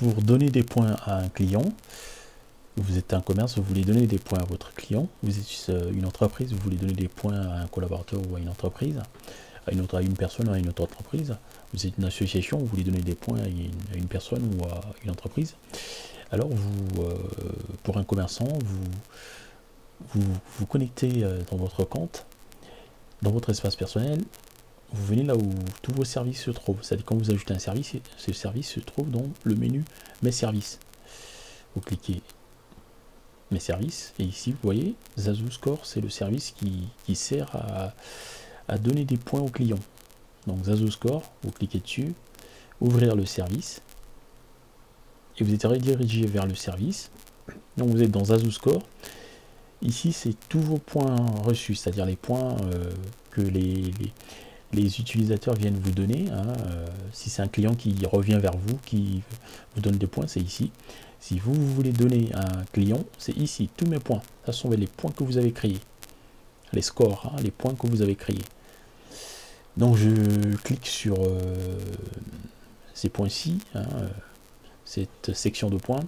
pour donner des points à un client, vous êtes un commerce, vous voulez donner des points à votre client, vous êtes une entreprise, vous voulez donner des points à un collaborateur ou à une entreprise, à une personne ou à une autre entreprise, vous êtes une association, vous voulez donner des points à une personne ou à une entreprise, alors vous, pour un commerçant, vous connectez dans votre compte, dans votre espace personnel, vous venez là où tous vos services se trouvent, c'est-à-dire quand vous ajoutez un service, ce service se trouve dans le menu Mes services. Vous cliquez Mes services, et ici vous voyez, Zazu Score, c'est le service qui sert à donner des points aux clients. Donc Zazu Score, vous cliquez dessus, ouvrir le service, et vous êtes redirigé vers le service. Donc vous êtes dans Zazu Score. Ici, c'est tous vos points reçus, c'est-à-dire les points que les utilisateurs viennent vous donner. Si c'est un client qui revient vers vous, qui vous donne des points, c'est ici. Si vous voulez donner à un client, c'est ici, tous mes points. Ce sont les points que vous avez créés. Les scores, les points que vous avez créés. Donc je clique sur ces points-ci, cette section de points.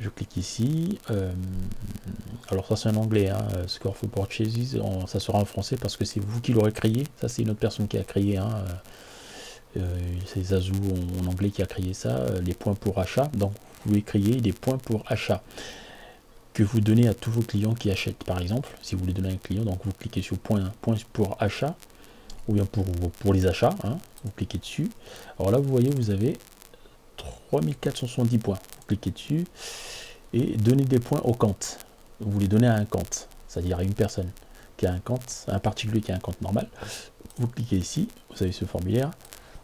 Je clique ici. Alors ça c'est en anglais, Score for Purchases, ça sera en français parce que c'est vous qui l'aurez créé. Ça c'est une autre personne qui a créé. C'est Zazu en anglais qui a créé ça, les points pour achat. Donc vous pouvez créer des points pour achat que vous donnez à tous vos clients qui achètent. Par exemple, si vous voulez donner à un client, donc vous cliquez sur points pour achat, ou bien pour les achats, vous cliquez dessus. Alors là vous voyez, vous avez 3470 points. Vous cliquez dessus et donnez des points au compte. Vous les donnez à un compte, c'est-à-dire à une personne qui a un compte, un particulier qui a un compte normal. Vous cliquez ici, vous avez ce formulaire.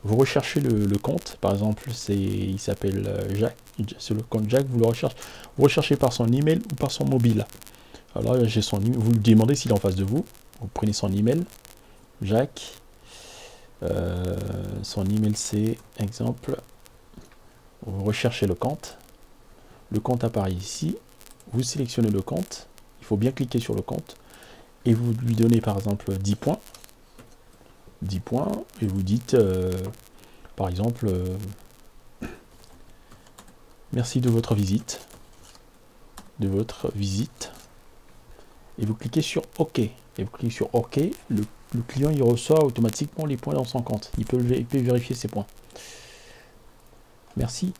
Vous recherchez le compte, par exemple, il s'appelle Jacques, c'est le compte Jacques, vous le recherchez par son email ou par son mobile. Alors là, j'ai son email, vous lui demandez s'il est en face de vous, vous prenez son email, Jacques, son email c'est, exemple, vous recherchez le compte apparaît ici, vous sélectionnez le compte, il faut bien cliquer sur le compte, et vous lui donnez par exemple 10 points, et vous dites par exemple merci de votre visite, et vous cliquez sur OK, le client il reçoit automatiquement les points dans son compte, il peut vérifier ses points. Merci.